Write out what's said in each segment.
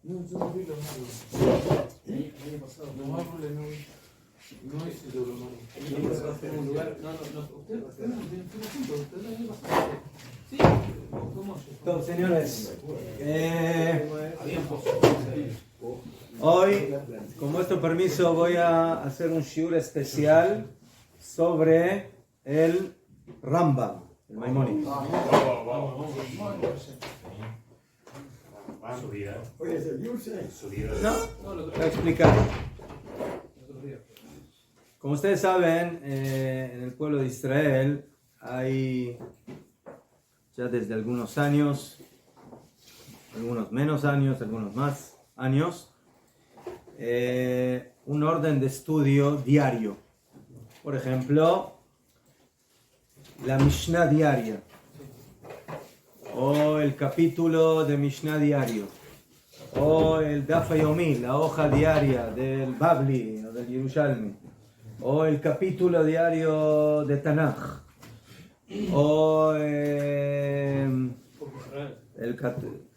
No, yo no vi los árboles. El año pasado. Los árboles no vi. No he sido los árboles. No, en un lugar. Usted no tiene punto. Usted el año pasado. Sí, ¿cómo? Entonces, señores, hoy, con vuestro permiso, voy a hacer un shiur especial sobre el Rambam, el Maimónides. No, voy a explicar. Como ustedes saben, en el pueblo de Israel hay ya desde algunos años, algunos menos años, algunos más años, un orden de estudio diario. Por ejemplo, la Mishnah diaria, o el capítulo de Mishnah diario, o el Daf Yomi, la hoja diaria del Babli o del Yerushalmi, o el capítulo diario de Tanaj, o el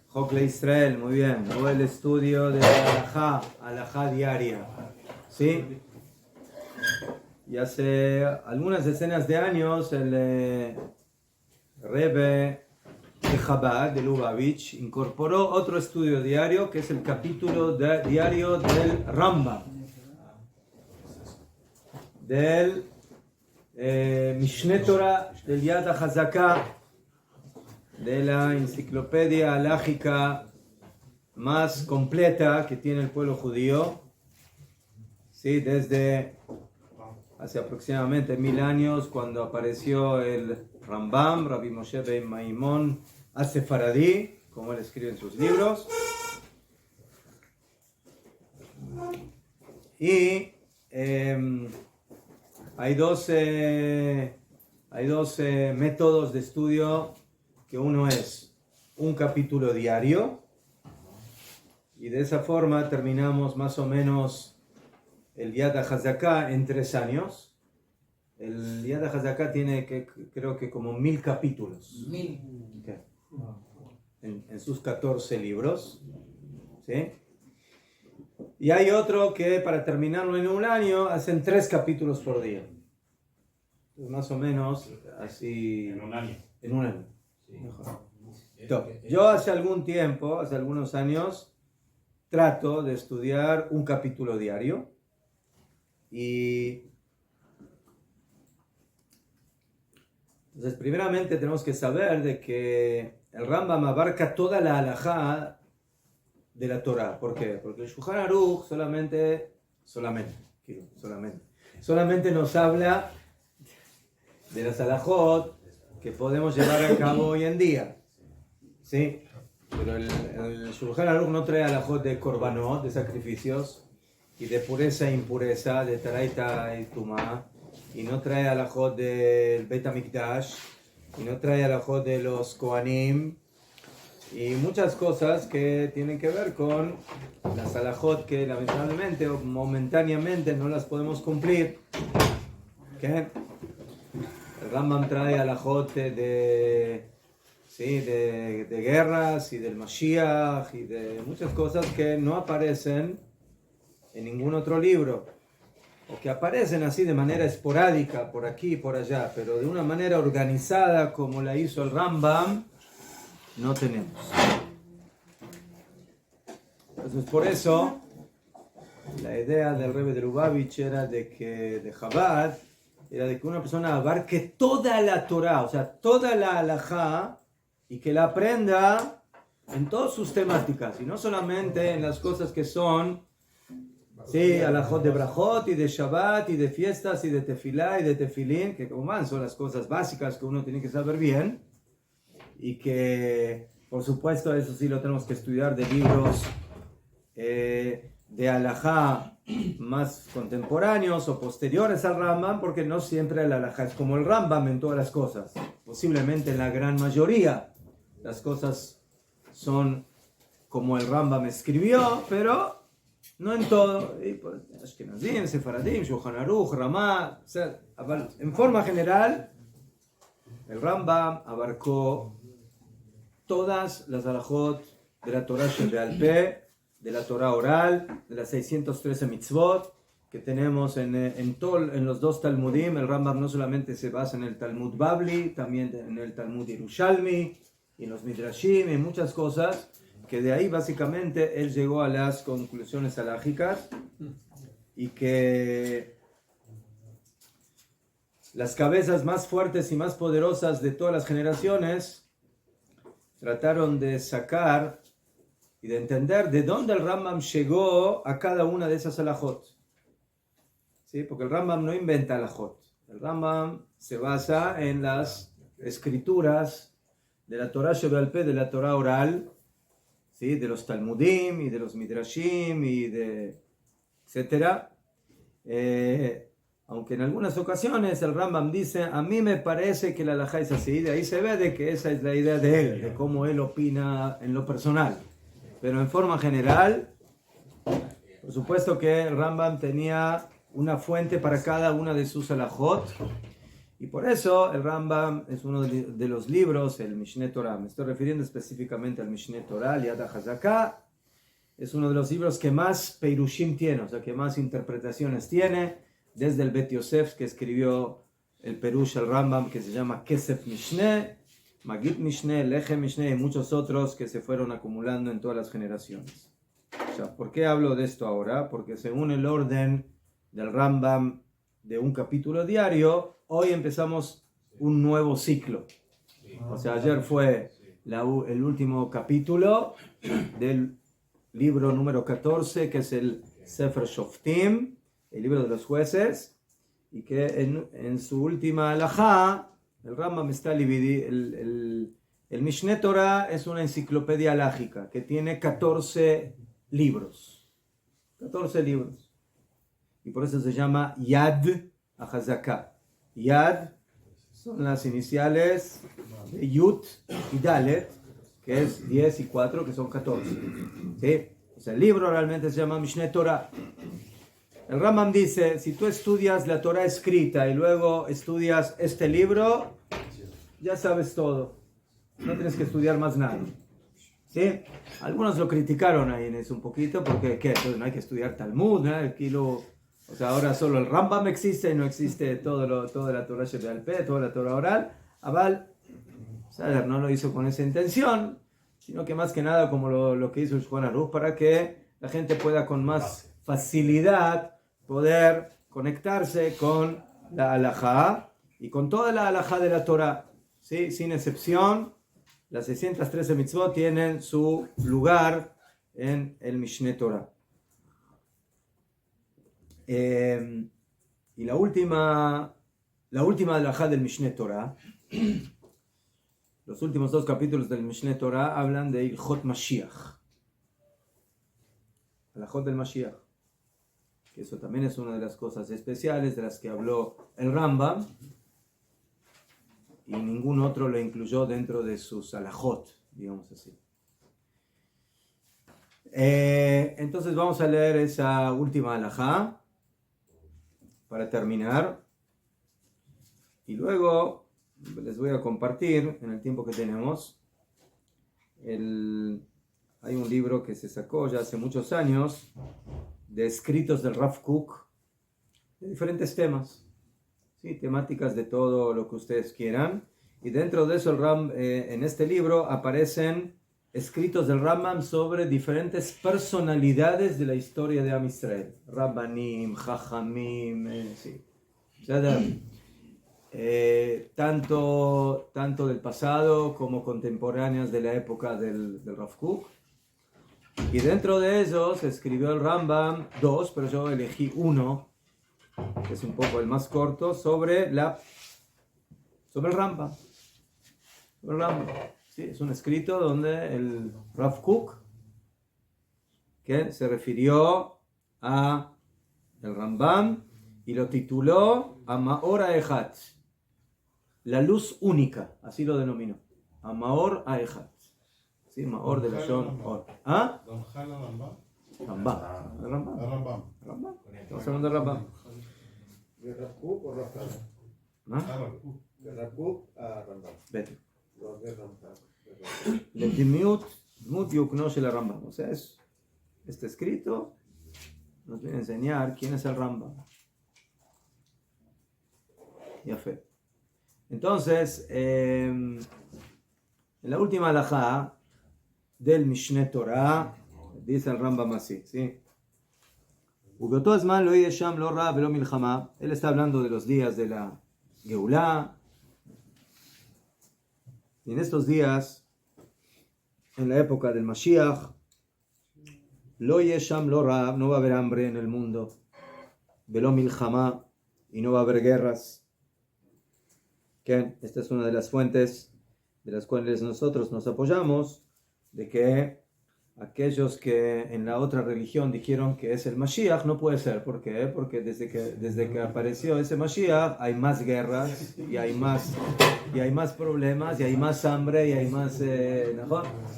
Jokle Israel, muy bien, o el estudio de Alajá diaria, ¿sí? Y hace algunas decenas de años el Rebbe de Chabad, de Lubavitch, incorporó otro estudio diario que es el capítulo diario del Rambam, del Mishneh Torah del Yad HaChazaka, de la enciclopedia halágica más completa que tiene el pueblo judío, ¿sí? Desde hace aproximadamente 1000 años, cuando apareció el Rambam, Rabbi Moshe ben Maimon As-Sefaradí, como él escribe en sus libros. Y hay dos métodos de estudio, que uno es un capítulo diario, y de esa forma terminamos más o menos el Yad HaChazaka en 3 años. El Yad HaChazaka tiene creo que como 1000 capítulos. 1000. Okay. En sus 14 libros. ¿Sí? Y hay otro que para terminarlo en un año hacen 3 capítulos por día. Entonces, más o menos así. En un año. En un año. Sí. Mejor. Yo hace algún tiempo, hace algunos años, trato de estudiar un capítulo diario. Y entonces, primeramente tenemos que saber de que el Rambam abarca toda la halajá de la Torah. ¿Por qué? Porque el Shulchan Aruch solamente nos habla de las halajot que podemos llevar a cabo hoy en día, ¿sí? Pero el Shulchan Aruch no trae halajot de korbanot, de sacrificios, y de pureza e impureza, de taraita y tumá, y no trae halajot del Beit HaMikdash, y no trae halajot de los Kohanim, y muchas cosas que tienen que ver con las halajot que lamentablemente o momentáneamente no las podemos cumplir. ¿Okay? El Rambam trae halajot de guerras y del Mashiach y de muchas cosas que no aparecen en ningún otro libro, o que aparecen así de manera esporádica por aquí y por allá, pero de una manera organizada como la hizo el Rambam no tenemos. Entonces, por eso la idea del Rebbe de Lubavitch era de Chabad, era de que una persona abarque toda la Torah, o sea, toda la halajá, y que la aprenda en todas sus temáticas, y no solamente en las cosas que son, sí, halajot de brajot, y de Shabbat, y de fiestas, y de tefilá, y de tefilín, que como van, son las cosas básicas que uno tiene que saber bien, y que, por supuesto, eso sí lo tenemos que estudiar de libros de halajá más contemporáneos o posteriores al Rambam, porque no siempre el halajá es como el Rambam en todas las cosas. Posiblemente en la gran mayoría las cosas son como el Rambam escribió, pero no en todo. Y pues, Ashkenazim, Sefaradim, Shulchan Aruch, Ramá, o sea, en forma general, el Rambam abarcó todas las halajot de la Torah Shebe'al Peh de la Torah oral, de las 613 mitzvot que tenemos en los dos Talmudim. El Rambam no solamente se basa en el Talmud Babli, también en el Talmud Yerushalmi, y en los Midrashim, y en muchas cosas, que de ahí básicamente él llegó a las conclusiones halajicas, y que las cabezas más fuertes y más poderosas de todas las generaciones trataron de sacar y de entender de dónde el Rambam llegó a cada una de esas halajot. ¿Sí? Porque el Rambam no inventa halajot. El Rambam se basa en las escrituras de la Torah Shebe'al Peh, de la Torah oral, ¿sí? De los Talmudim y de los Midrashim y de etcétera. Aunque en algunas ocasiones el Rambam dice, a mí me parece que la halajá es así, de ahí se ve de que esa es la idea de él, de cómo él opina en lo personal. Pero en forma general, por supuesto que el Rambam tenía una fuente para cada una de sus halajot, y por eso el Rambam es uno de los libros, el Mishneh Torah, me estoy refiriendo específicamente al Mishneh Torah, el Yad HaChazakah, es uno de los libros que más Peirushim tiene, o sea, que más interpretaciones tiene, desde el Bet Yosef, que escribió el Perush al Rambam, que se llama Kesef Mishneh, Magid Mishneh, Lechem Mishneh y muchos otros que se fueron acumulando en todas las generaciones. O sea, ¿por qué hablo de esto ahora? Porque según el orden del Rambam de un capítulo diario, hoy empezamos un nuevo ciclo. O sea, ayer fue el último capítulo del libro número 14, que es el Sefer Shoftim, el libro de los jueces, y que en su última halajá, el Rambam está dividido. El Mishneh Torah es una enciclopedia halágica que tiene 14 libros. 14 libros. Y por eso se llama Yad HaChazakah. Yad son las iniciales de Yud y Dalet, que es 10 y 4, que son 14. ¿Sí? O sea, el libro realmente se llama Mishneh Torah. El Rambam dice, si tú estudias la Torah escrita y luego estudias este libro, ya sabes todo. No tienes que estudiar más nada. ¿Sí? Algunos lo criticaron ahí en eso un poquito, porque ¿qué? Entonces no hay que estudiar Talmud, ¿no? O sea, ahora solo el Rambam existe y no existe toda la Torah Shebe'al Peh, toda la Torah oral. Abal, Sader no lo hizo con esa intención, sino que más que nada como lo que hizo el Shulchan Aruch, para que la gente pueda con más facilidad poder conectarse con la halajá y con toda la halajá de la Torah, ¿sí? Sin excepción. Las 613 mitzvot tienen su lugar en el Mishneh Torah. Y la última halajá del Mishneh Torah, los últimos dos capítulos del Mishneh Torah hablan de Ilhot Mashiach. Halajot del Mashiach. Que eso también es una de las cosas especiales de las que habló el Rambam, y ningún otro lo incluyó dentro de sus halajot, digamos así. Entonces vamos a leer esa última halajá para terminar, y luego les voy a compartir en el tiempo que tenemos. Hay un libro que se sacó ya hace muchos años de escritos del Rav Kook de diferentes temas, ¿sí? Temáticas de todo lo que ustedes quieran, y dentro de eso en este libro aparecen escritos del Rambam sobre diferentes personalidades de la historia de Am Israel, Rabbanim, Jajamim, sí. Tanto del pasado como contemporáneas de la época del Rav Kook. Y dentro de ellos escribió el Rambam dos, pero yo elegí uno, que es un poco el más corto, sobre el Rambam. Sí, es un escrito donde el Rav Kook, que se refirió a el Rambam y lo tituló Amaor Haechat, la luz única, así lo denominó. Amaor Haechat. Sí, Maor de la Shon Or. ¿Ah? Rambam. Estamos hablando de Rambam. ¿De Rav Kook o Rav Kahana? ¿Ah? De Rav Kook a Rambam. Vete. Los de Rambam. לדמות יוקנו של הרמב"ם. O sea, es Este escrito nos viene a enseñar quién es el Rambam. Ya fe. Entonces, en la última halajá del Mishneh Torah, dice el Rambam así, ¿sí? Él está hablando de los días de la Geulá. Y en estos días, en la época del Mashiach, Lo yesham lo ra, no va a haber hambre en el mundo. Velo milchama, y no va a haber guerras. ¿Okay? Esta es una de las fuentes de las cuales nosotros nos apoyamos, de que aquellos que en la otra religión dijeron que es el Mashiach, no puede ser. ¿Por qué? Porque desde que apareció ese Mashiach hay más guerras y hay más problemas y hay más hambre y hay más...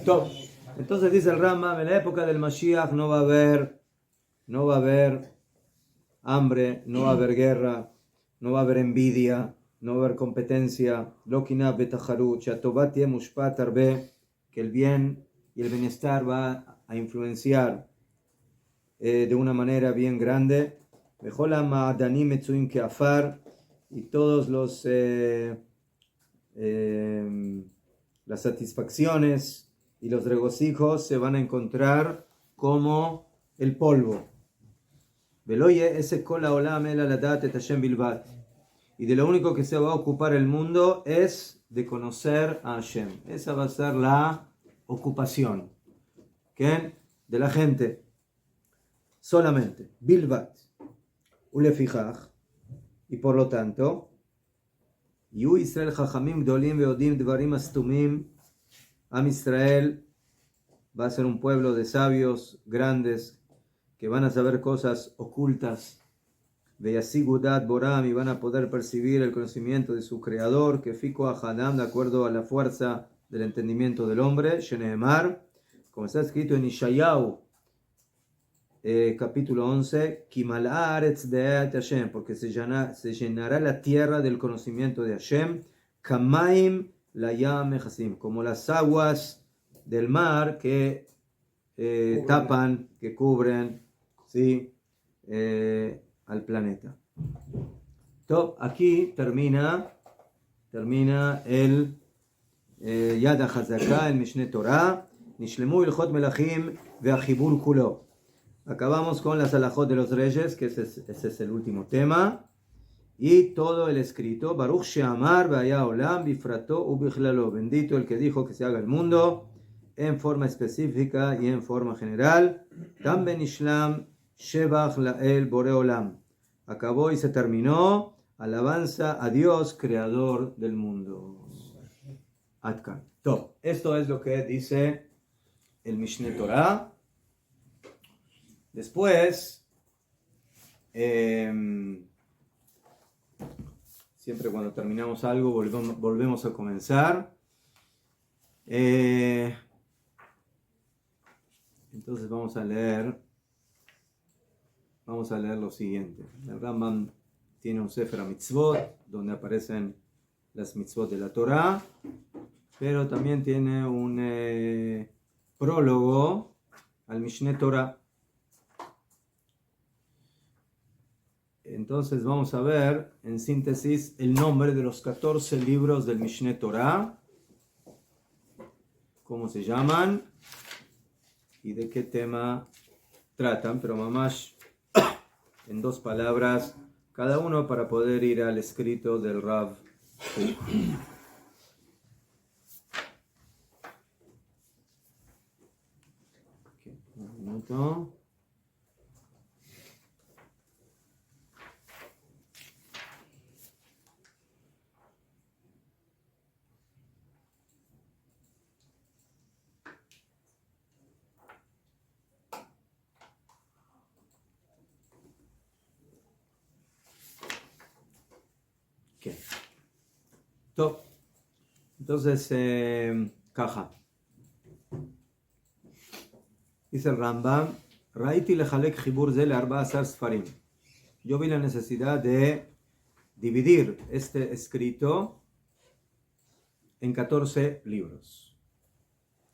Top. Entonces dice el Rambam, en la época del Mashiach no va a haber hambre, no va a haber guerra, no va a haber envidia, no va a haber competencia, que el bien y el bienestar va a influenciar de una manera bien grande, y todos las satisfacciones y los regocijos se van a encontrar como el polvo. Y de lo único que se va a ocupar el mundo es de conocer a Hashem. Esa va a ser la ocupación, ¿okay?, de la gente. Solamente. Bilbat. Ulefijaj. Y por lo tanto, Yu Israel Chachamim Gdolim Veodim Dvarim Astumim. Am Israel va a ser un pueblo de sabios grandes que van a saber cosas ocultas. Veyasigudat Boram, y van a poder percibir el conocimiento de su creador, que Fico a Hadam, de acuerdo a la fuerza del entendimiento del hombre. Sheneemar, como está escrito en Ishayahu, capítulo 11, Kimal Haaretz be'at Hashem, porque se llenará la tierra del conocimiento de Hashem. Kamaim layam mechasim, como las aguas del mar que tapan, que cubren, ¿sí?, al planeta. Top, aquí termina el Yad HaChazaka, el Mishneh Torah. Nishlemu ilchot melachim ve'achibur kulo. Acabamos con las halajot de los reyes, que ese es el último tema, y todo el escrito. Baruch she'amar ve'haya olam bifrato ubichlalo. Bendito el que dijo que se haga el mundo en forma específica y en forma general. Tam ben ishlam shebach la'el bore olam. Acabó y se terminó. Alabanza a Dios, creador del mundo. Atkan. Top. Esto es lo que dice el Mishneh Torah. Después, siempre cuando terminamos algo volvemos a comenzar. Entonces vamos a leer lo siguiente. El Rambam tiene un Sefer HaMitzvot donde aparecen las mitzvot de la Torah, pero también tiene un prólogo al Mishneh Torah. Entonces vamos a ver en síntesis el nombre de los 14 libros del Mishneh Torah, cómo se llaman y de qué tema tratan, pero mamash en 2 palabras cada uno para poder ir al escrito del Rav. Un minuto. Top. Entonces, caja. Dice el Rambam, Raiti lejalek chibur zel arba asar sfarim. Yo vi la necesidad de dividir este escrito en 14 libros.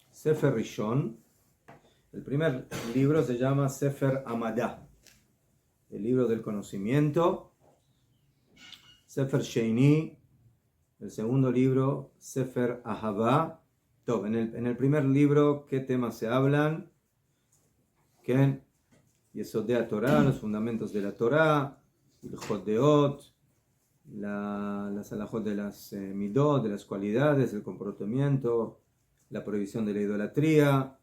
Sefer Rishon, el primer libro se llama Sefer Amadá, el libro del conocimiento. Sefer Sheini, el segundo libro, Sefer Ahavá. En el primer libro, ¿qué temas se hablan? ¿Qué? Yesodea Torah, los fundamentos de la Torah, el Jod Deot, las alajot de las midot, de las cualidades, el comportamiento, la prohibición de la idolatría,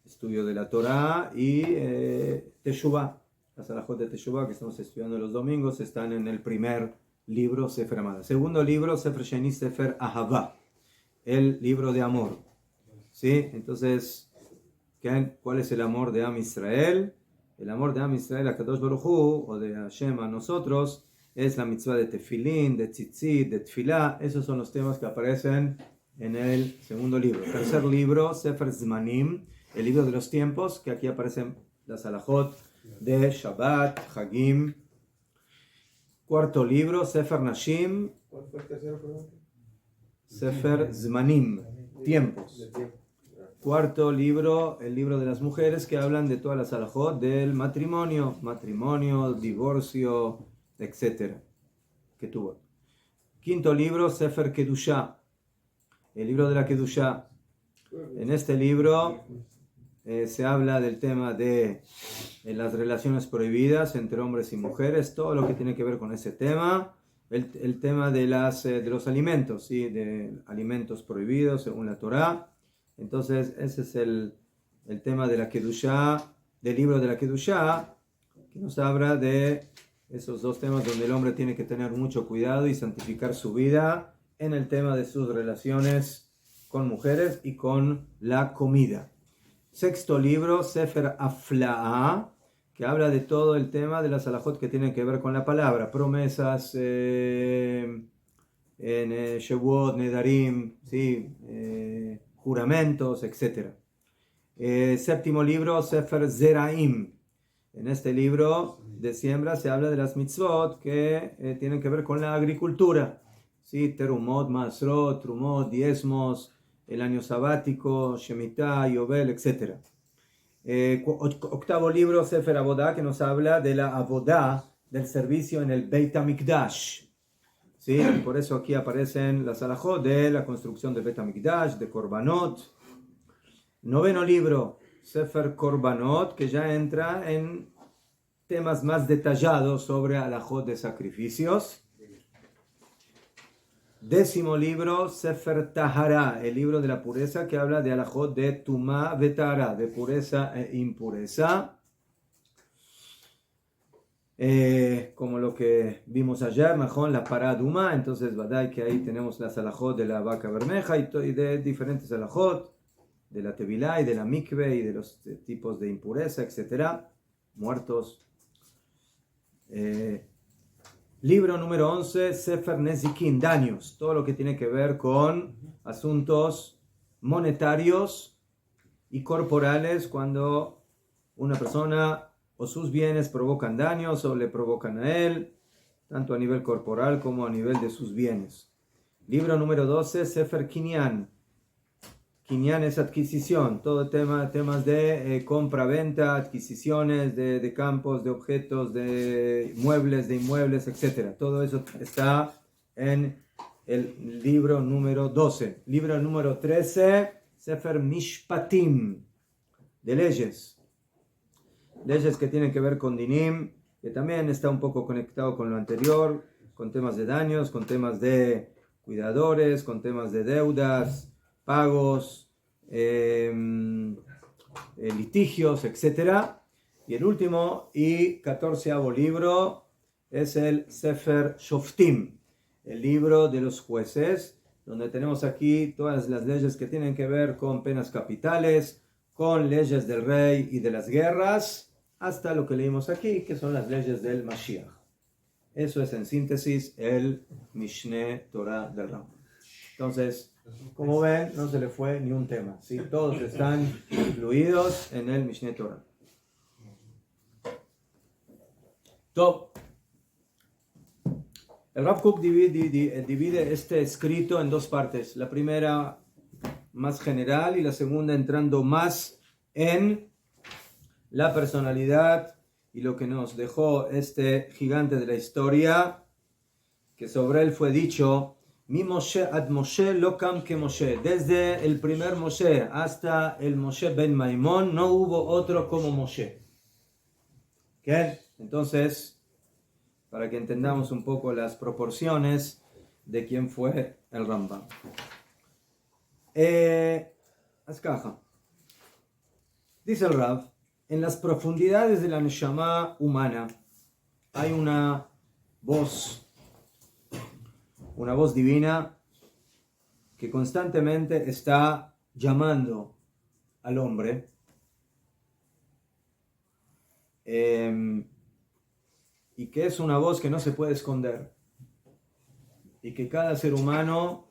estudio de la Torah y Teshuvah. Las alajot de Teshuvah que estamos estudiando los domingos están en el primer libro, Sefer Amadá. Segundo libro, Sefer Sheni, Sefer Ahavá, el libro de amor. ¿Sí? Entonces, ¿cuál es el amor de Am Israel? El amor de Am Israel a Kadosh Baruj Hu, o de Hashem a nosotros, es la mitzvah de tefilín, de tzitzit, de tefilá. Esos son los temas que aparecen en el segundo libro. Tercer libro, Sefer Zmanim, el libro de los tiempos, que aquí aparecen las alajot de Shabbat, Hagim. Cuarto libro, Sefer Nashim, ¿Cuál fue el tercero, perdón? Sefer Zmanim, tiempos. De tiempo. Cuarto libro, el libro de las mujeres, que hablan de todas las alajot del matrimonio, divorcio, etc. que tuvo. Quinto libro, Sefer Kedushá, el libro de la Kedushá. En este libro se habla del tema de las relaciones prohibidas entre hombres y mujeres, todo lo que tiene que ver con ese tema. El tema de los alimentos, ¿sí? De alimentos prohibidos según la Torá. Entonces, ese es el tema de la Kedushá, del libro de la Kedushá, que nos habla de esos dos temas donde el hombre tiene que tener mucho cuidado y santificar su vida en el tema de sus relaciones con mujeres y con la comida. Sexto libro, Sefer Afla'ah, que habla de todo el tema de las alajot que tienen que ver con la palabra, promesas, en Shevuot, Nedarim, ¿sí? Juramentos, etc. Séptimo libro, Sefer Zeraim. En este libro de siembra se habla de las mitzvot que tienen que ver con la agricultura. ¿Sí? Terumot, Masrot, Trumot, diezmos, el año sabático, Shemitah, Yobel, etc. Octavo libro, Sefer Abodá, que nos habla de la Abodá, del servicio en el Beit HaMikdash. ¿Sí? Y por eso aquí aparecen las alajot de la construcción del Beit HaMikdash, de Korbanot. Noveno libro, Sefer Korbanot, que ya entra en temas más detallados sobre alajot de sacrificios. Décimo libro, Sefer Tahara, el libro de la pureza, que habla de alajot de Tumá Vetara, de pureza e impureza. Como lo que vimos ayer, Majón, la Paraduma. Entonces, Badai, que ahí tenemos las alajot de la vaca bermeja y de diferentes alajot, de la tevilá y de la mikve y de los tipos de impureza, etc. Muertos. Libro número 11, Sefer Nezikin, daños, todo lo que tiene que ver con asuntos monetarios y corporales, cuando una persona o sus bienes provocan daños o le provocan a él, tanto a nivel corporal como a nivel de sus bienes. Libro número 12, Sefer Kinyan. Kinyan es adquisición, todo temas de compra-venta, adquisiciones de campos, de objetos, de muebles, de inmuebles, etc. Todo eso está en el libro número 12. Libro número 13, Sefer Mishpatim, de leyes. Leyes que tienen que ver con Dinim, que también está un poco conectado con lo anterior, con temas de daños, con temas de cuidadores, con temas de deudas, pagos, litigios, etc. Y el último y 14º libro es el Sefer Shoftim, el libro de los jueces, donde tenemos aquí todas las leyes que tienen que ver con penas capitales, con leyes del rey y de las guerras, hasta lo que leímos aquí, que son las leyes del Mashiach. Eso es en síntesis el Mishneh Torah del Rambam. Entonces, como ven, no se le fue ni un tema, ¿sí? Todos están incluidos en el Mishneh Torah. Top. El Rav Kook divide este escrito en dos partes. La primera más general, y la segunda entrando más en la personalidad y lo que nos dejó este gigante de la historia, que sobre él fue dicho, Mi Moshe ad Moshe lo kam que Moshe. Desde el primer Moshe hasta el Moshe ben Maimón no hubo otro como Moshe. ¿Qué? Entonces, para que entendamos un poco las proporciones de quién fue el Rambam. Ascaja. Dice el Rav, en las profundidades de la Neshama humana hay una voz divina que constantemente está llamando al hombre. Y que es una voz que no se puede esconder, y que cada ser humano,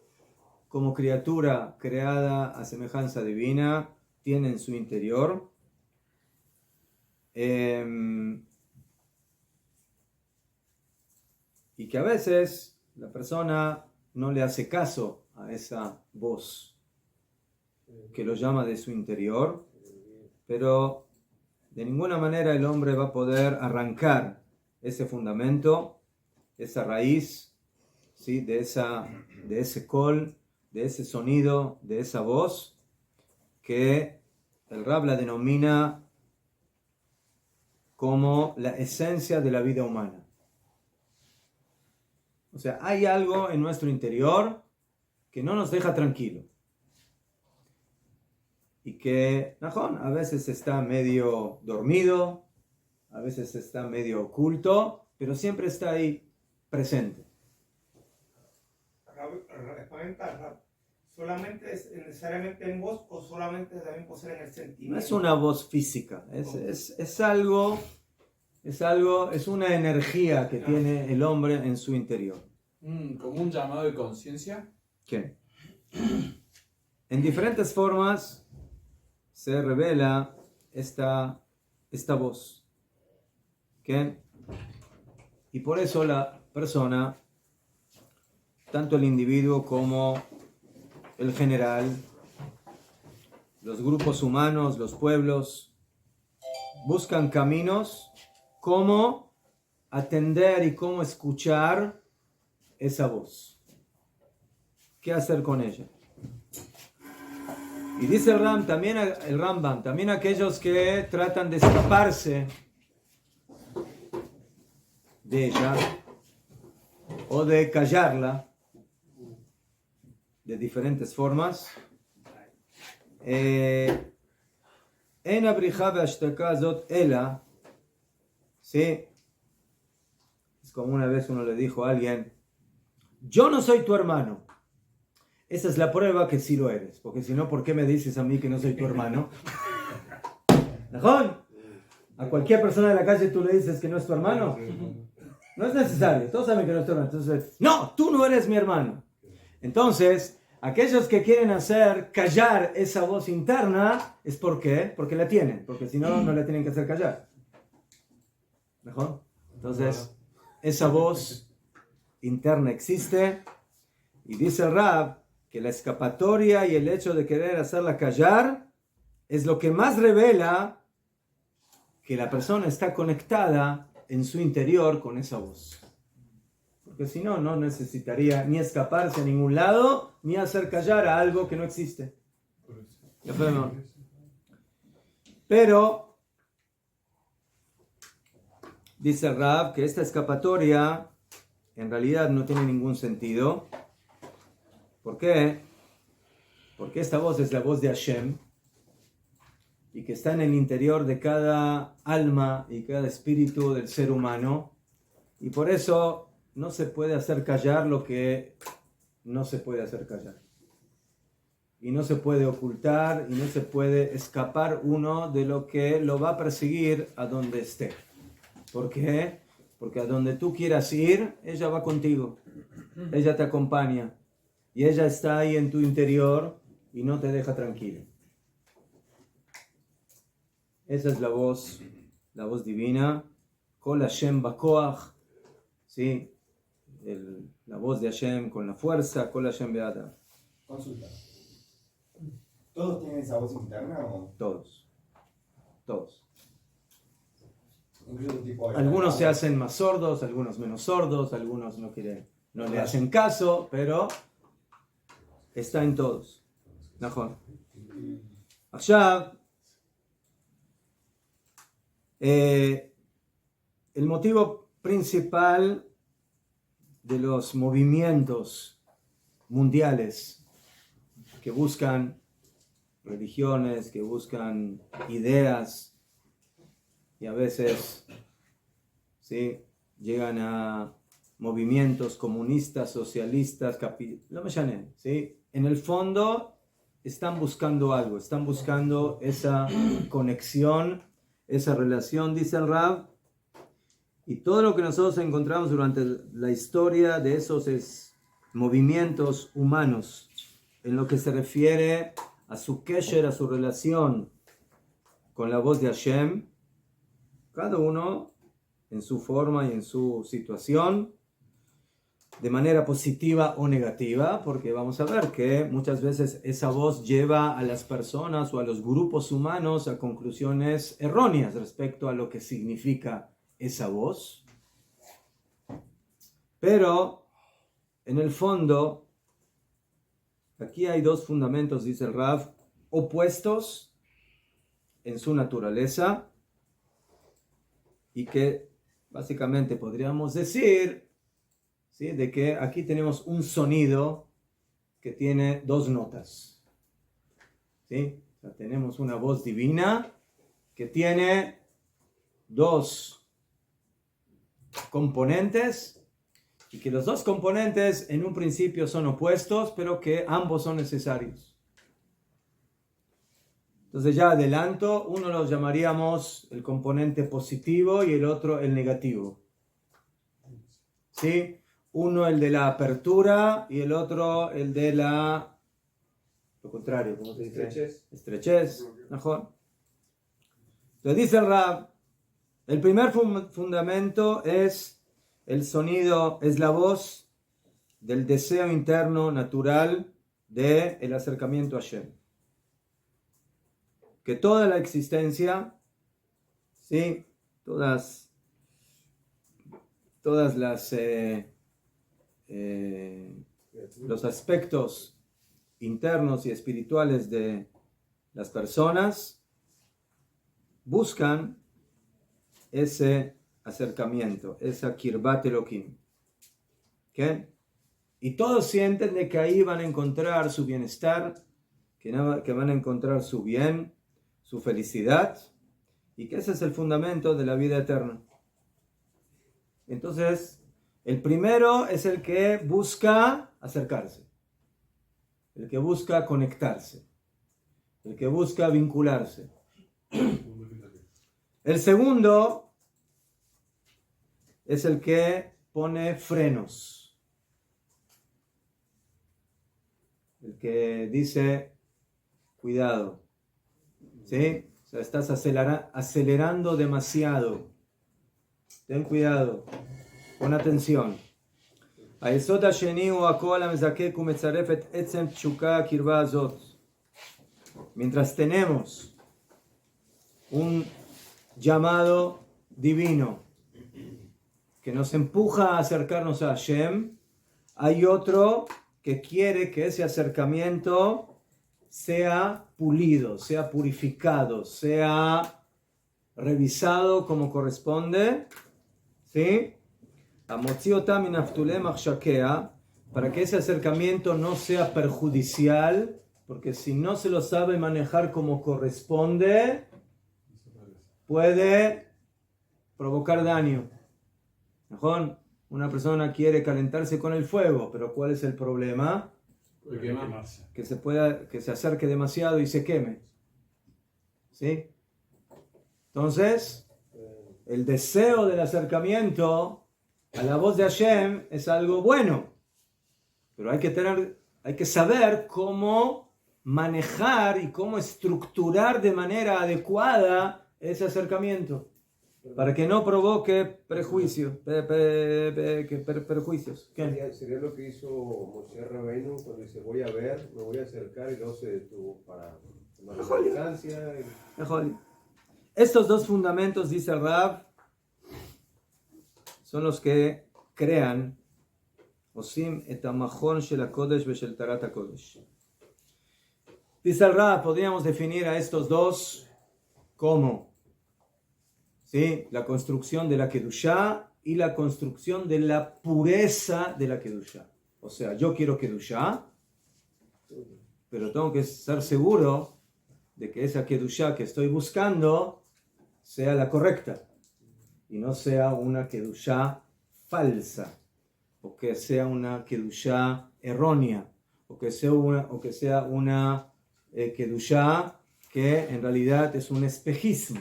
como criatura creada a semejanza divina, tiene en su interior. Y que a veces la persona no le hace caso a esa voz que lo llama de su interior, pero de ninguna manera el hombre va a poder arrancar ese fundamento, esa raíz, ¿sí? de ese col, de ese sonido, de esa voz, que el Rab la denomina como la esencia de la vida humana. O sea, hay algo en nuestro interior que no nos deja tranquilo. Y que, a veces está medio dormido, a veces está medio oculto, pero siempre está ahí presente. ¿Solamente es necesariamente en voz o solamente también puede ser en el sentimiento? No es una voz física, es algo, es una energía que tiene el hombre en su interior. ¿Como un llamado de conciencia? ¿Qué? En diferentes formas se revela esta voz. ¿Qué? Y por eso la persona, tanto el individuo como el general, los grupos humanos, los pueblos, buscan caminos cómo atender y cómo escuchar esa voz. ¿Qué hacer con ella? Y dice el Rambam, también aquellos que tratan de escaparse de ella o de callarla de diferentes formas. En abrija be'ashtaka zot ela, ¿sí? Es como una vez uno le dijo a alguien, yo no soy tu hermano. Esa es la prueba que sí lo eres, porque si no, ¿por qué me dices a mí que no soy tu hermano? ¿Najón? A cualquier persona de la calle tú le dices que no es tu hermano. No es necesario, todos saben que no es tu hermano. Entonces, no, tú no eres mi hermano. Entonces, aquellos que quieren hacer callar esa voz interna, ¿es por qué? Porque la tienen, porque si no, no la tienen que hacer callar. ¿Mejor? Entonces, esa voz interna existe, y dice el Rab que la escapatoria y el hecho de querer hacerla callar es lo que más revela que la persona está conectada en su interior con esa voz. Porque si no, no necesitaría ni escaparse a ningún lado, ni hacer callar a algo que no existe. Pero, dice el Rab que esta escapatoria en realidad no tiene ningún sentido. ¿Por qué? Porque esta voz es la voz de Hashem, y que está en el interior de cada alma y cada espíritu del ser humano, y por eso no se puede hacer callar lo que no se puede hacer callar, y no se puede ocultar, y no se puede escapar uno de lo que lo va a perseguir a donde esté. ¿Por qué? Porque a donde tú quieras ir, ella va contigo, ella te acompaña, y ella está ahí en tu interior y no te deja tranquilo. Esa es la voz divina. Kol Hashem bakoach, ¿sí? La voz de Hashem con la fuerza. Kol Hashem be'adam. Consulta. ¿Todos tienen esa voz interna o Todos. Todos. incluso un tipo de... Algunos se hacen más sordos, algunos menos sordos, algunos no quieren, no le hacen caso, pero está en todos. Mejor. Allá, el motivo principal de los movimientos mundiales que buscan religiones, que buscan ideas y a veces ¿sí? llegan a movimientos comunistas, socialistas, no me llamen, ¿sí? En el fondo están buscando algo, están buscando esa conexión, esa relación, dice el Rab, y todo lo que nosotros encontramos durante la historia de esos movimientos humanos, en lo que se refiere a su kesher, a su relación con la voz de Hashem, cada uno en su forma y en su situación, de manera positiva o negativa, porque vamos a ver que muchas veces esa voz lleva a las personas o a los grupos humanos a conclusiones erróneas respecto a lo que significa esa voz. Pero, en el fondo, aquí hay dos fundamentos, dice el Rav, opuestos en su naturaleza y que básicamente podríamos decir, ¿sí?, de que aquí tenemos un sonido que tiene dos notas. ¿Sí? O sea, tenemos una voz divina que tiene dos componentes y que los dos componentes en un principio son opuestos, pero que ambos son necesarios. Entonces ya adelanto, uno lo llamaríamos el componente positivo y el otro el negativo. ¿Sí? Uno el de la apertura y el otro el de la... lo contrario, ¿cómo se dice? Estrechez. Estrechez, mejor. Entonces dice el Rab, el primer fundamento es el sonido, es la voz del deseo interno natural del acercamiento a Hashem. Que toda la existencia, ¿sí?, todas las los aspectos internos y espirituales de las personas buscan ese acercamiento, esa kirbat Elohim. ¿Okay? Y todos sienten de que ahí van a encontrar su bienestar, que van a encontrar su bien, su felicidad, y que ese es el fundamento de la vida eterna. Entonces, el primero es el que busca acercarse, el que busca conectarse, el que busca vincularse. El segundo es el que pone frenos, el que dice, cuidado, ¿sí? O sea, estás acelerando demasiado, ten cuidado, pon atención. היסוד השני הוא הקול המזקק ומצרף את עצם תשוקה הקרבה הזאת. Mientras tenemos un llamado divino que nos empuja a acercarnos a Hashem, hay otro que quiere que ese acercamiento sea pulido, sea purificado, sea revisado como corresponde, ¿sí? Para que ese acercamiento no sea perjudicial, porque si no se lo sabe manejar como corresponde, puede provocar daño. ¿Mejor? Una persona quiere calentarse con el fuego, pero ¿cuál es el problema? Que se acerque demasiado y se queme. ¿Sí? Entonces, el deseo del acercamiento a la voz de Hashem es algo bueno, pero hay que saber cómo manejar y cómo estructurar de manera adecuada ese acercamiento. para que no provoque perjuicios. ¿Qué? Sería lo que hizo Moshe Rabbeinu cuando dice voy a ver, me voy a acercar y luego se detuvo para tomar la distancia. Mejor. Estos dos fundamentos, dice el Rab, son los que crean Osim et hamachon shel hakodesh veshel tarat hakodesh. Dice el Rab, podríamos definir a estos dos como, ¿sí?, la construcción de la Kedushá y la construcción de la pureza de la Kedushá. O sea, yo quiero Kedushá, pero tengo que estar seguro de que esa Kedushá que estoy buscando sea la correcta y no sea una Kedushá falsa, o que sea una Kedushá errónea, o que sea una Kedushá que en realidad es un espejismo.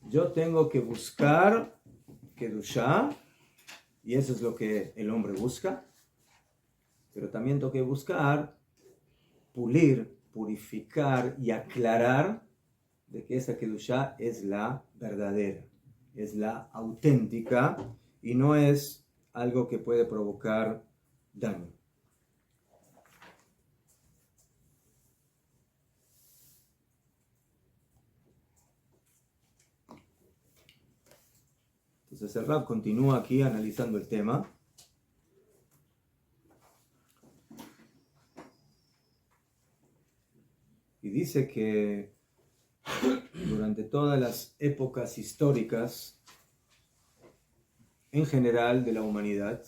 Yo tengo que buscar Kedushá, y eso es lo que el hombre busca, pero también tengo que buscar pulir, purificar y aclarar de que esa Kedushá es la verdadera, es la auténtica y no es algo que puede provocar daño. Entonces el Rab continúa aquí analizando el tema. Y dice que durante todas las épocas históricas, en general de la humanidad,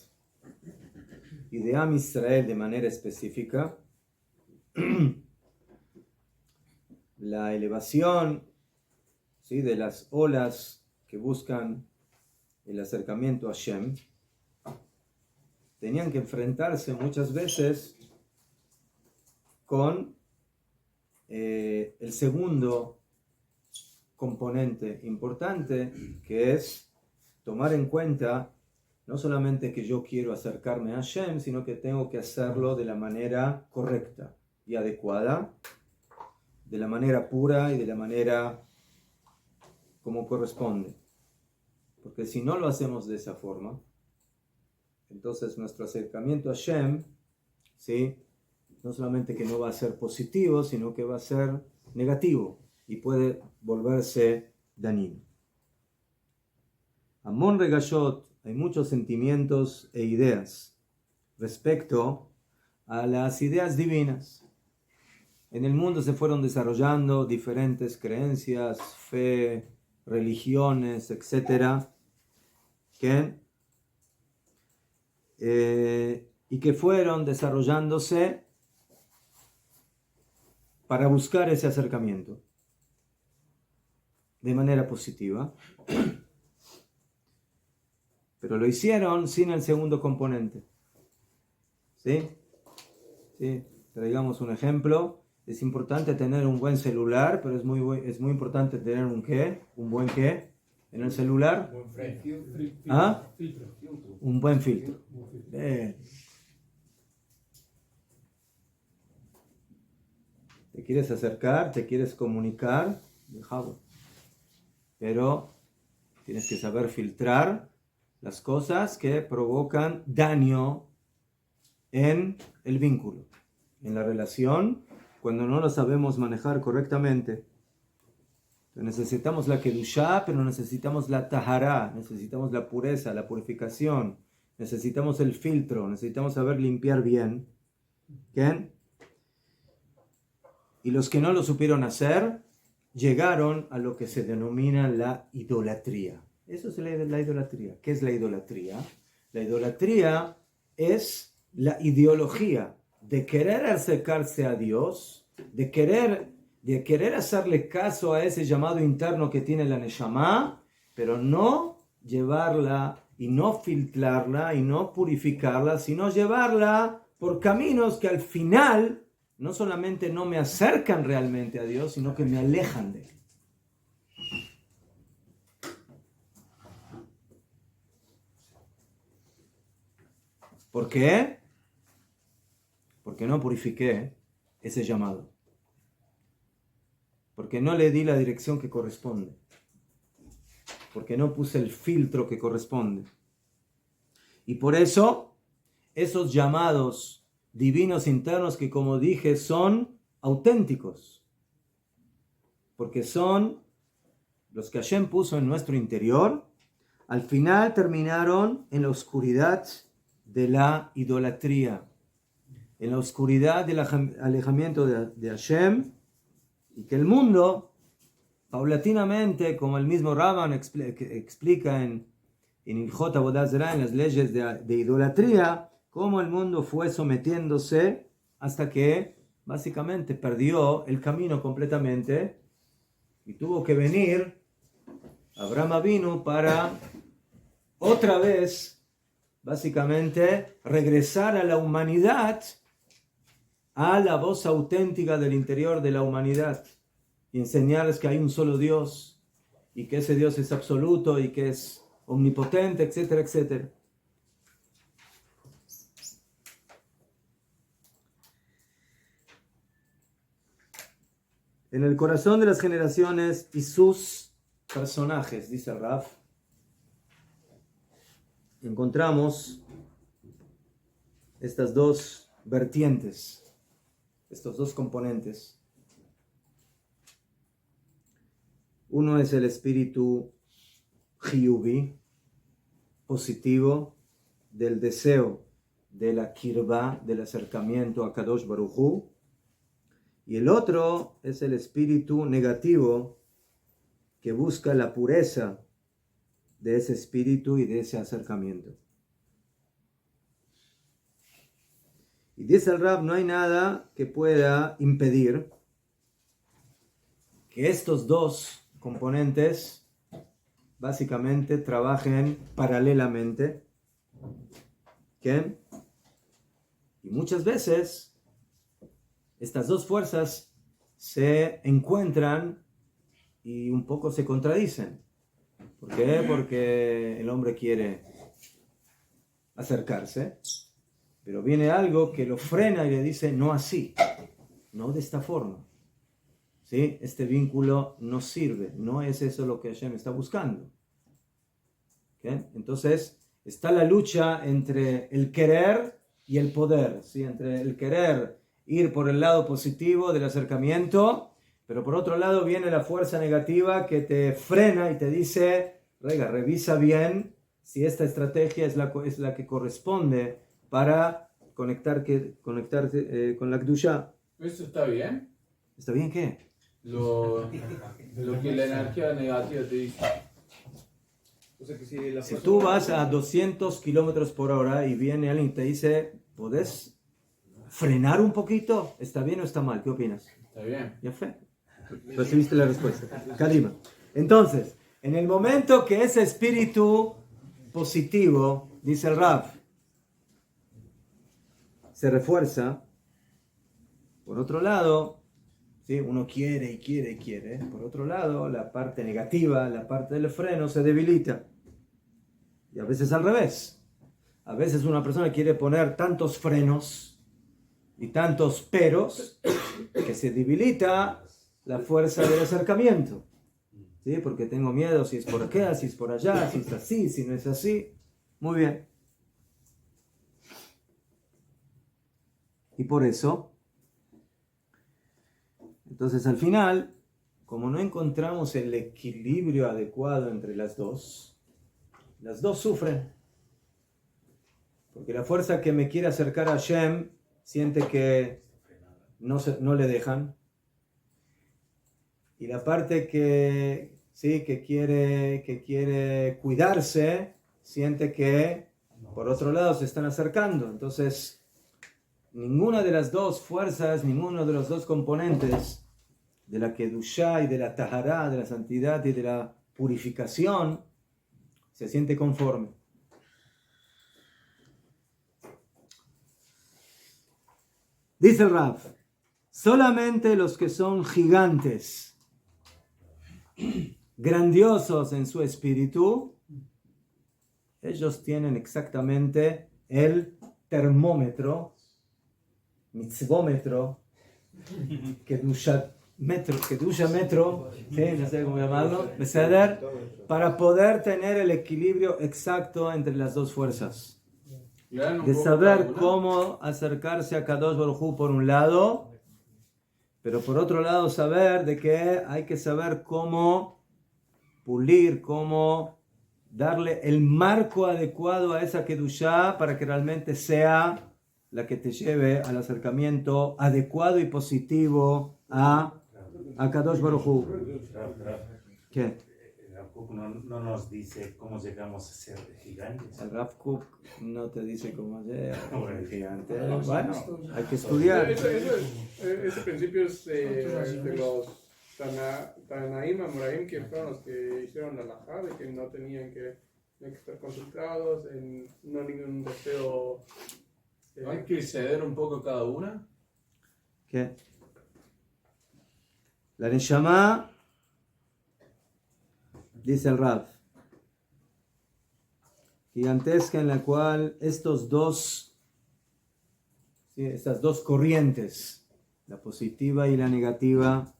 y de Am Israel de manera específica, la elevación, ¿sí?, de las olas que buscan el acercamiento a Hashem, tenían que enfrentarse muchas veces con el segundo componente importante, que es tomar en cuenta no solamente que yo quiero acercarme a Hashem, sino que tengo que hacerlo de la manera correcta y adecuada, de la manera pura y de la manera como corresponde. Porque si no lo hacemos de esa forma, entonces nuestro acercamiento a Hashem, ¿sí?, no solamente que no va a ser positivo, sino que va a ser negativo y puede volverse dañino. Amon Regashot, hay muchos sentimientos e ideas respecto a las ideas divinas. En el mundo se fueron desarrollando diferentes creencias, fe, religiones, etc., y que fueron desarrollándose para buscar ese acercamiento de manera positiva, pero lo hicieron sin el segundo componente. ¿Sí? ¿Sí? Traigamos un ejemplo. Es importante tener un buen celular, pero es muy importante tener un buen ¿qué? En el celular. ¿Ah? Un buen filtro. Te quieres acercar, te quieres comunicar, déjalo. Pero tienes que saber filtrar las cosas que provocan daño en el vínculo, en la relación, cuando no lo sabemos manejar correctamente. Necesitamos la Kedushá, pero necesitamos la Tahará, necesitamos la pureza, la purificación, necesitamos el filtro, necesitamos saber limpiar bien. ¿Bien? Y los que no lo supieron hacer, llegaron a lo que se denomina la idolatría. Eso es la idolatría. ¿Qué es la idolatría? La idolatría es la ideología de querer acercarse a Dios, de querer hacerle caso a ese llamado interno que tiene la Neshama, pero no llevarla y no filtrarla y no purificarla, sino llevarla por caminos que al final no solamente no me acercan realmente a Dios, sino que me alejan de Él. ¿Por qué? Porque no purifiqué ese llamado. Porque no le di la dirección que corresponde. porque no puse el filtro que corresponde. Y por eso, esos llamados divinos internos que, como dije, son auténticos, porque son los que Hashem puso en nuestro interior, al final terminaron en la oscuridad de la idolatría, en la oscuridad del alejamiento de Hashem, y que el mundo, paulatinamente, como el mismo Raban explica en Ilhot Avodat Zarah, en las leyes de idolatría, cómo el mundo fue sometiéndose hasta que básicamente perdió el camino completamente y tuvo que venir Abraham Avinu para otra vez, básicamente, regresar a la humanidad, a la voz auténtica del interior de la humanidad y enseñarles que hay un solo Dios y que ese Dios es absoluto y que es omnipotente, etcétera, etcétera. En el corazón de las generaciones y sus personajes, dice el Rav, encontramos estas dos vertientes, estos dos componentes. Uno es el espíritu Hiyubi, positivo, del deseo de la kirba, del acercamiento a Kadosh Baruj Hu, y el otro es el espíritu negativo que busca la pureza de ese espíritu y de ese acercamiento. Y dice el Rab, no hay nada que pueda impedir que estos dos componentes básicamente trabajen paralelamente. ¿Qué? Y muchas veces estas dos fuerzas se encuentran y un poco se contradicen. ¿Por qué? Porque el hombre quiere acercarse, pero viene algo que lo frena y le dice, no así, no de esta forma. ¿Sí? Este vínculo no sirve, no es eso lo que Hashem está buscando. ¿Okay? Entonces, está la lucha entre el querer y el poder, ¿sí? Entre el querer ir por el lado positivo del acercamiento, pero por otro lado viene la fuerza negativa que te frena y te dice, revisa bien si esta estrategia es la que corresponde para conectarte con la Kedusha. ¿Esto está bien? ¿Está bien qué? Lo que la energía negativa te dice. O sea que si Si tú vas a 200 kilómetros por hora y viene alguien y te dice, ¿podés frenar un poquito? ¿Está bien o está mal? ¿Qué opinas? Está bien. Ya fue. Recibiste la respuesta. Kalima. Entonces, en el momento que ese espíritu positivo, dice el Rav, se refuerza, por otro lado, ¿sí? Uno quiere y quiere y quiere. Por otro lado, la parte negativa, la parte del freno se debilita. Y a veces al revés. A veces una persona quiere poner tantos frenos y tantos peros que se debilita la fuerza del acercamiento. ¿Sí? Porque tengo miedo si es por acá, si es por allá, si es así, si no es así. Muy bien. Y por eso, entonces al final, como no encontramos el equilibrio adecuado entre las dos sufren. Porque la fuerza que me quiere acercar a Hashem siente que no le dejan. Y la parte que quiere cuidarse siente que por otro lado se están acercando. Entonces, ninguna de las dos fuerzas, ninguno de los dos componentes de la Kedushá y de la Tahará, de la santidad y de la purificación, se siente conforme. Dice el Rav, solamente los que son gigantes, grandiosos en su espíritu, ellos tienen exactamente el termómetro, mitzvómetro, metro, kedusha metro, ¿sí? No sé cómo llamarlo, beseder, para poder tener el equilibrio exacto entre las dos fuerzas. De saber cómo acercarse a Kadosh Baruj Hu por un lado, pero por otro lado saber de que hay que saber cómo pulir, cómo darle el marco adecuado a esa Kedushá para que realmente sea la que te lleve al acercamiento adecuado y positivo a Kadosh Baruj Hu. ¿Qué? El Rav Kook no nos dice cómo llegamos a ser gigantes. El Rav Kook no te dice cómo llegar Bueno, gigante. Bueno, hay que estudiar. Ese principio es de los Tanaim, Amoraim, que fueron los que hicieron la halajá, de que no tenían que estar concentrados, en no ningún deseo. ¿No hay que ceder un poco cada una? ¿Qué? La Neshama, dice el Rav, gigantesca en la cual estas dos corrientes, la positiva y la negativa,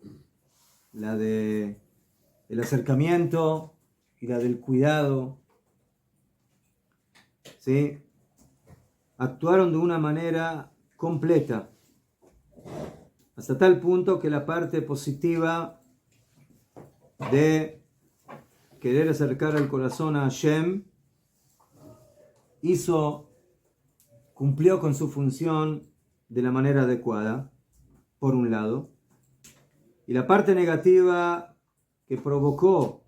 la de el acercamiento y la del cuidado, ¿sí? Actuaron de una manera completa, hasta tal punto que la parte positiva de querer acercar el corazón a Hashem cumplió con su función de la manera adecuada, por un lado, y la parte negativa que provocó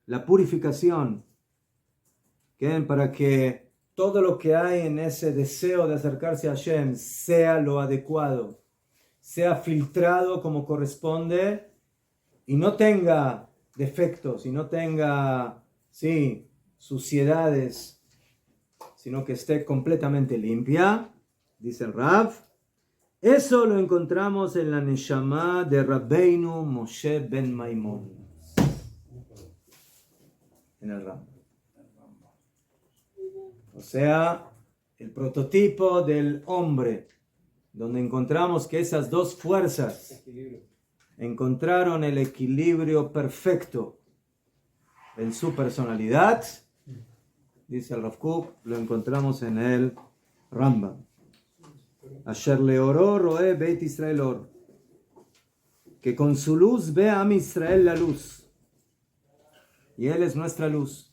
la purificación, para que todo lo que hay en ese deseo de acercarse a Hashem sea lo adecuado, sea filtrado como corresponde y no tenga defectos y no tenga, suciedades, sino que esté completamente limpia, dice el Rav. Eso lo encontramos en la Neshama de Rabbeinu Moshe ben Maimon, en el Rav. O sea, el prototipo del hombre, donde encontramos que esas dos fuerzas encontraron el equilibrio perfecto en su personalidad, dice el Rav Kook, lo encontramos en el Rambam. Asher leoró roe Beit Israel or, que con su luz ve a Am Israel la luz, y él es nuestra luz.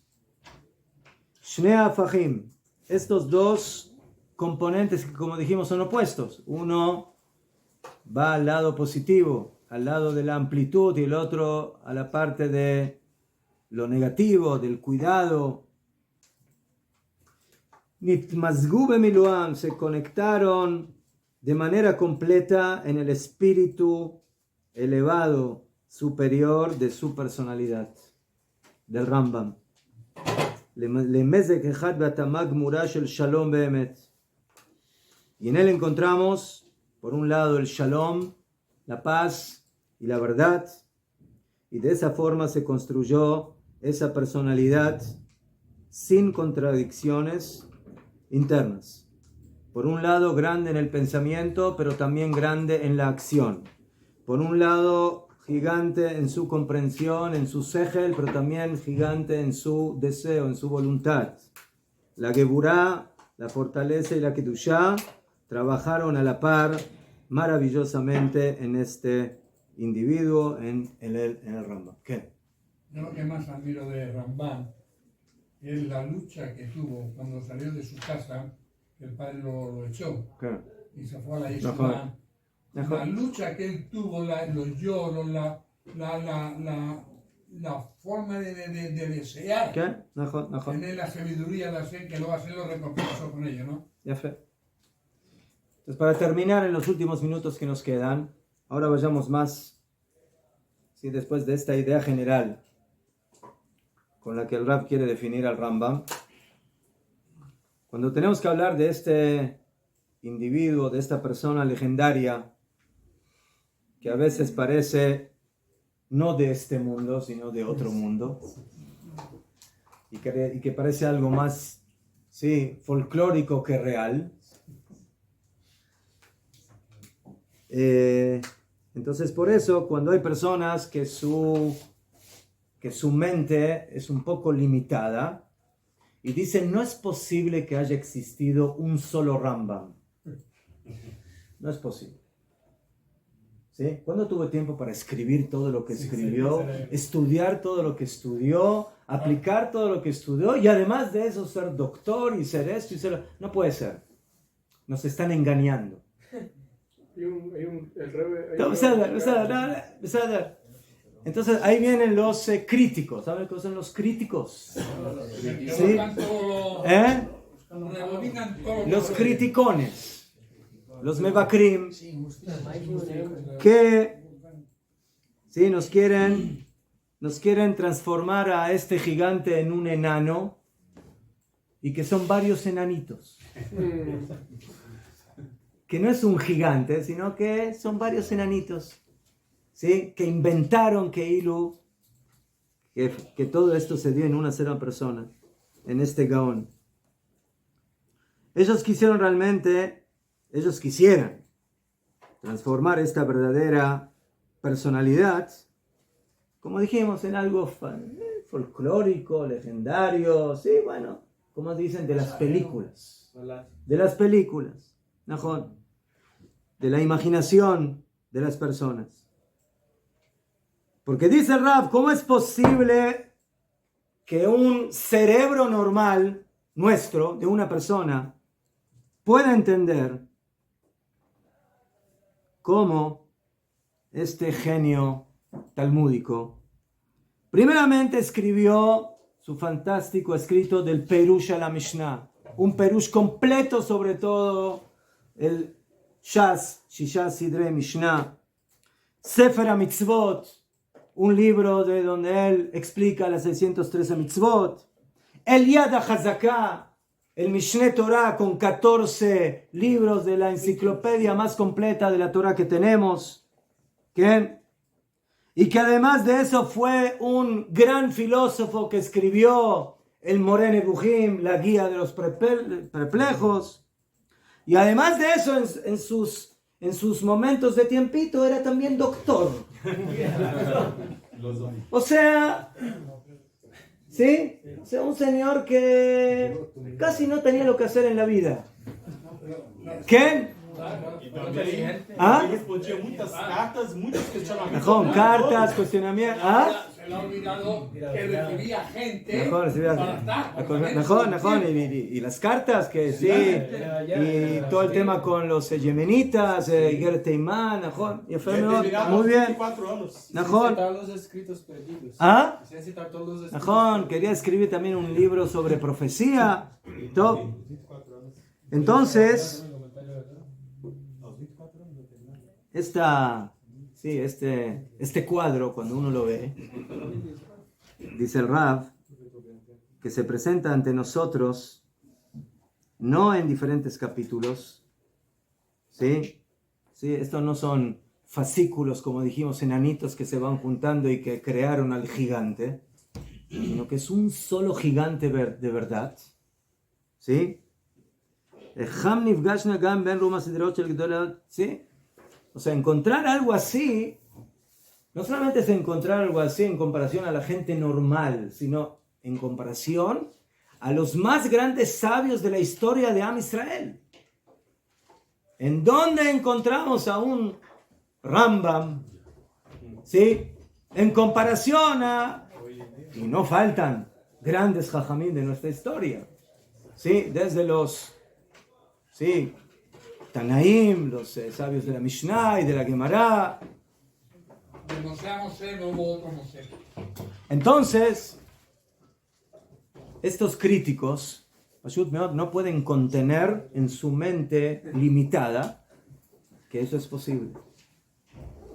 Shnei Afahim, estos dos componentes que, como dijimos, son opuestos. Uno va al lado positivo, al lado de la amplitud, y el otro a la parte de lo negativo, del cuidado. Nitmazgu bemiluam, se conectaron de manera completa en el espíritu elevado, superior de su personalidad, del Rambam. Y en él encontramos, por un lado, el Shalom, la paz y la verdad, y de esa forma se construyó esa personalidad sin contradicciones internas. Por un lado, grande en el pensamiento, pero también grande en la acción. Por un lado, gigante en su comprensión, en su sejel, pero también gigante en su deseo, en su voluntad. La Geburá, la fortaleza y la Kedushá trabajaron a la par maravillosamente en este individuo, en el Rambam. ¿Qué? Yo lo que más admiro de Rambam es la lucha que tuvo cuando salió de su casa, que el padre lo echó. ¿Qué? Y se fue a la isla. La lucha que él tuvo, los lloros, la forma de desear. ¿Qué? Tener la sabiduría de hacer, que luego hacer lo recompensó con ello, ¿no? Ya fue. Entonces, para terminar en los últimos minutos que nos quedan, ahora vayamos más, después de esta idea general con la que el Rab quiere definir al Rambam. Cuando tenemos que hablar de este individuo, de esta persona legendaria, que a veces parece no de este mundo, sino de otro mundo, y que parece algo más, folclórico que real. Entonces, por eso, cuando hay personas que su mente es un poco limitada y dicen, no es posible que haya existido un solo Rambam. No es posible. ¿Sí? ¿Cuándo tuvo tiempo para escribir todo lo que escribió, estudiar todo lo que estudió, aplicar todo lo que estudió y además de eso ser doctor y ser esto y ser... No puede ser. Nos están engañando. Entonces ahí vienen los críticos. ¿Saben qué son los críticos? ¿Sí? Los criticones. Los mevakrim, que ¿sí? nos quieren transformar a este gigante en un enano y que son varios enanitos. Que no es un gigante, sino que son varios enanitos, ¿sí? Que inventaron que todo esto se dio en una sola persona, en este Gaón. Ellos quisieran transformar esta verdadera personalidad, como dijimos, en algo folclórico, legendario, sí, bueno, como dicen, de las películas. De las películas, ¿no? De la imaginación de las personas. Porque dice el Rab, ¿cómo es posible que un cerebro normal, nuestro, de una persona, pueda entender cómo este genio talmúdico primeramente escribió su fantástico escrito del Perush a la Mishnah, un Perush completo sobre todo el Shas, Shisha Sidrei Mishnah, Sefer HaMitzvot, un libro de donde él explica las 613 mitzvot, el Yad HaChazakah, el Mishneh Torah con 14 libros de la enciclopedia más completa de la Torah que tenemos, ¿qué? Y que además de eso fue un gran filósofo que escribió el Moreh Nevuchim, la guía de los perplejos, y además de eso en sus momentos de tiempito era también doctor. O sea, ¿sí? O sea, un señor que casi no tenía lo que hacer en la vida. ¿Qué? ¿Ah? Mejor, cartas, cuestionamientos. ¿Ah? Se le ha olvidado que recibía gente. Mejor, y las cartas que sí, y todo el tema con los yemenitas, Ger Teimán, muy bien. Mejor. ¿Ah? Mejor, quería escribir también un libro sobre profecía. Entonces, este cuadro, cuando uno lo ve, dice el Rav, que se presenta ante nosotros no en diferentes capítulos, ¿sí? ¿Sí? Estos no son fascículos, como dijimos, enanitos que se van juntando y que crearon al gigante, sino que es un solo gigante de verdad, ¿sí? ¿Sí? O sea, encontrar algo así, no solamente es encontrar algo así en comparación a la gente normal, sino en comparación a los más grandes sabios de la historia de Am Israel. ¿En dónde encontramos a un Rambam? ¿Sí? En comparación a... Y no faltan grandes jajamín de nuestra historia. ¿Sí? Desde los... ¿Sí? Tanaim, los sabios de la Mishnah y de la Gemara. Entonces, estos críticos no pueden contener en su mente limitada que eso es posible.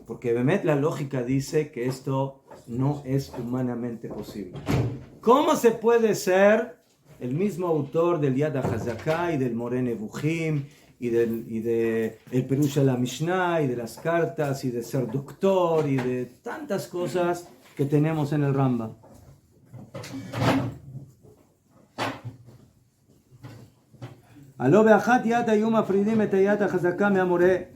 Porque Bemet la lógica dice que esto no es humanamente posible. ¿Cómo se puede ser el mismo autor del Yad HaChazakah y del Moreh Nevuchim y de el Perush a la Mishnah y de las cartas y de ser doctor y de tantas cosas que tenemos en el Rambam? Aló be'achat yad hayu mafridim et Yad HaChazakah me'amoreh.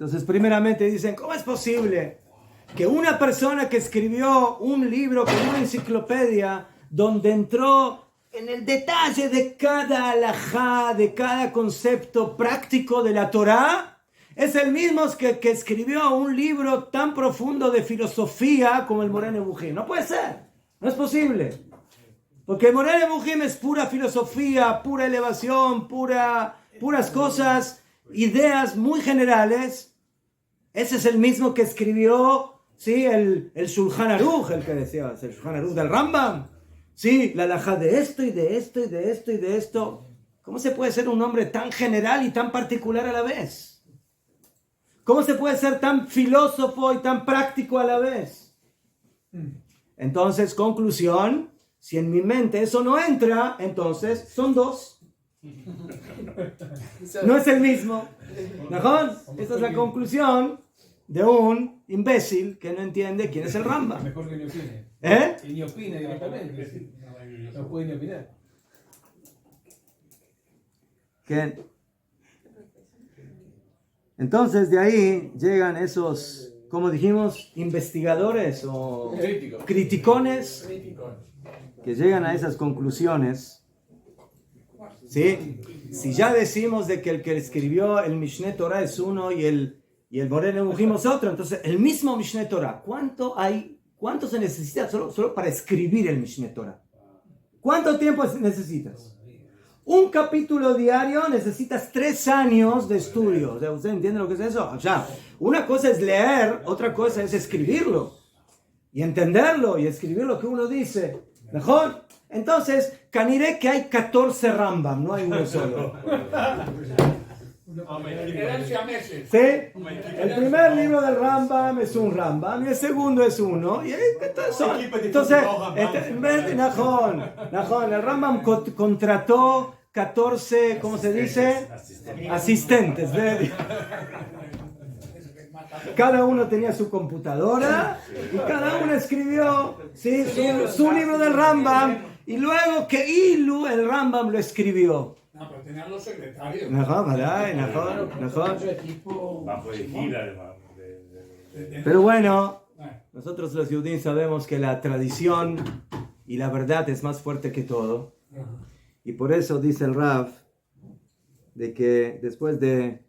Entonces, primeramente dicen, ¿cómo es posible que una persona que escribió un libro con una enciclopedia donde entró en el detalle de cada alajá, de cada concepto práctico de la Torá, es el mismo que escribió un libro tan profundo de filosofía como el Moreh Nevuchim? No puede ser, no es posible. Porque el Moreh Nevuchim es pura filosofía, pura elevación, puras cosas, ideas muy generales. Ese es el mismo que escribió, ¿sí? el Shulchan Aruch, el que decías, el Shulchan Aruch del Rambam. Sí, la alajá de esto y de esto y de esto y de esto. ¿Cómo se puede ser un hombre tan general y tan particular a la vez? ¿Cómo se puede ser tan filósofo y tan práctico a la vez? Entonces, conclusión, si en mi mente eso no entra, entonces son dos. No es el mismo. ¿No? Esa es la conclusión de un imbécil que no entiende quién es el Rambam. Mejor que ni opine. ¿Eh? Que ni opine directamente. No puede ni opinar. ¿Qué? Entonces de ahí llegan esos, como dijimos, investigadores o criticones que llegan a esas conclusiones. ¿Sí? Si ya decimos de que el que escribió el Mishneh Torah es uno y el Moreh Nevuchim es otro, entonces el mismo Mishneh Torah, ¿cuánto se necesita solo para escribir el Mishneh Torah? ¿Cuánto tiempo necesitas? Un capítulo diario necesitas 3 años de estudio. O sea, ¿usted entiende lo que es eso? O sea, una cosa es leer, otra cosa es escribirlo. Y entenderlo y escribir lo que uno dice. ¿Mejor? Entonces, caniré que hay 14 Rambam, no hay uno solo. ¿Sí? El primer libro del Rambam es un Rambam y el segundo es uno. Y entonces, Najón, el Rambam contrató 14, ¿cómo se dice? Asistentes. Cada uno tenía su computadora y cada uno escribió, ¿sí? su libro del Rambam, y luego que Ilu el Rambam lo escribió. No, pero tenían los secretarios. Najón. Bajo gira, Pero bueno, nosotros los judíos sabemos que la tradición y la verdad es más fuerte que todo. Y por eso dice el Rav de que después de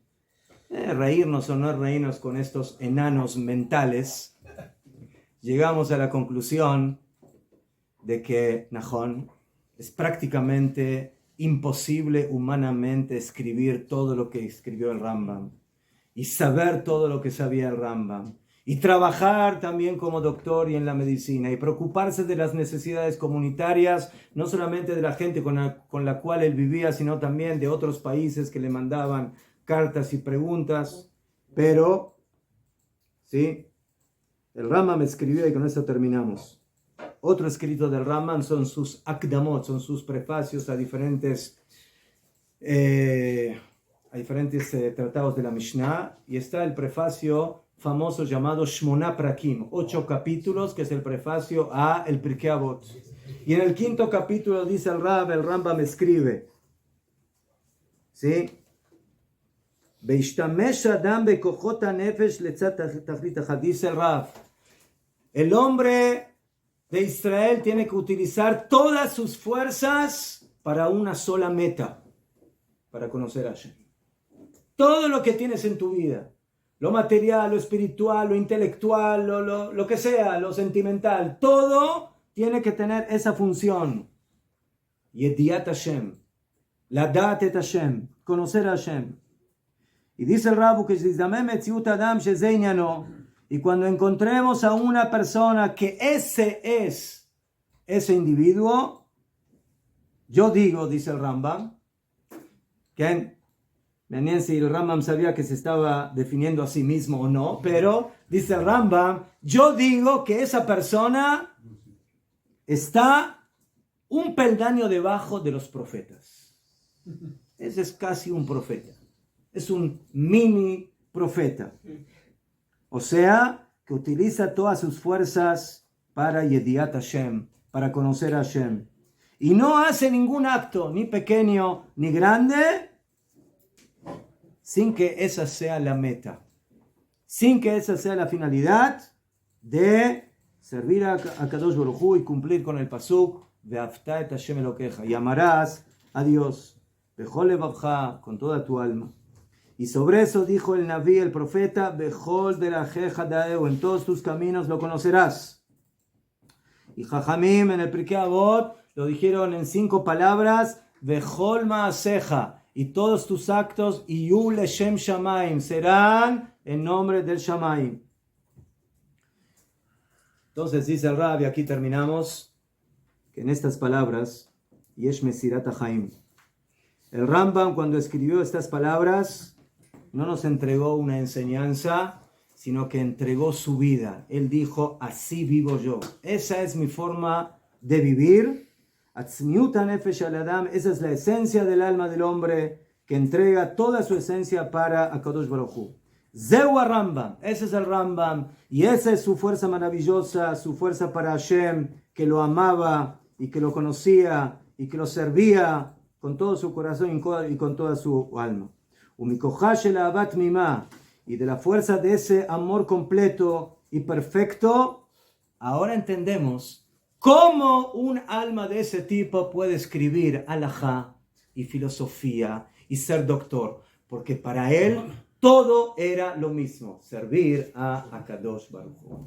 reírnos o no reírnos con estos enanos mentales, llegamos a la conclusión de que, Najón, es prácticamente imposible humanamente escribir todo lo que escribió el Rambam y saber todo lo que sabía el Rambam y trabajar también como doctor y en la medicina y preocuparse de las necesidades comunitarias, no solamente de la gente con la cual él vivía, sino también de otros países que le mandaban cartas y preguntas. Pero, ¿sí? El Rambam escribió, y con esto terminamos. Otro escrito del Rambam son sus akdamot, son sus prefacios a diferentes tratados de la Mishnah, y está el prefacio famoso llamado Shmona Prakim, 8 capítulos, que es el prefacio a el Pirkei Avot. Y en el 5º capítulo dice el Rambam escribe, ¿sí? Dice el Rav, el hombre de Israel tiene que utilizar todas sus fuerzas para una sola meta, para conocer a Hashem. Todo lo que tienes en tu vida, lo material, lo espiritual, lo intelectual, lo que sea, lo sentimental, todo tiene que tener esa función. Yediat Hashem, la dat et Hashem, conocer a Hashem. Y dice el Rabu que y cuando encontremos a una persona que ese es ese individuo, yo digo, dice el Rambam, que venían si el Rambam sabía que se estaba definiendo a sí mismo o no, pero dice el Rambam, yo digo que esa persona está un peldaño debajo de los profetas. Ese es casi un profeta. Es un mini profeta. O sea, que utiliza todas sus fuerzas para Yediat Hashem, para conocer a Hashem. Y no hace ningún acto, ni pequeño ni grande, sin que esa sea la meta. sin que esa sea la finalidad de servir a Kadosh Baruj Hu y cumplir con el pasuk Ve'afta et Hashem Elokeja, y amarás a Dios Bechol levavcha, con toda tu alma. Y sobre eso dijo el Naví, el profeta, Bechol derajeja daeu, en todos tus caminos lo conocerás. Y Jajamim en el Pirkei Avot lo dijeron en 5 palabras, Bechol maaseja, y todos tus actos, Iyu leshem shamayim, serán en nombre del Shamayim. Entonces dice el Rabbi, aquí terminamos, que en estas palabras, Yesh Mesirat HaChaim. El Rambam, cuando escribió estas palabras, no nos entregó una enseñanza, sino que entregó su vida. Él dijo, así vivo yo. Esa es mi forma de vivir. Atzmiuta nefesh al adam, esa es la esencia del alma del hombre, que entrega toda su esencia para HaKadosh Baruj Hu. Zeu Rambam, ese es el Rambam, y esa es su fuerza maravillosa, su fuerza para Hashem, que lo amaba, y que lo conocía, y que lo servía con todo su corazón y con toda su alma. Y de la fuerza de ese amor completo y perfecto, ahora entendemos cómo un alma de ese tipo puede escribir alajá y filosofía y ser doctor, porque para él todo era lo mismo, servir a Akadosh Baruj Hu.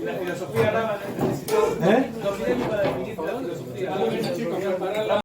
La filosofía Rambam necesitó 2 milenios para definir la filosofía.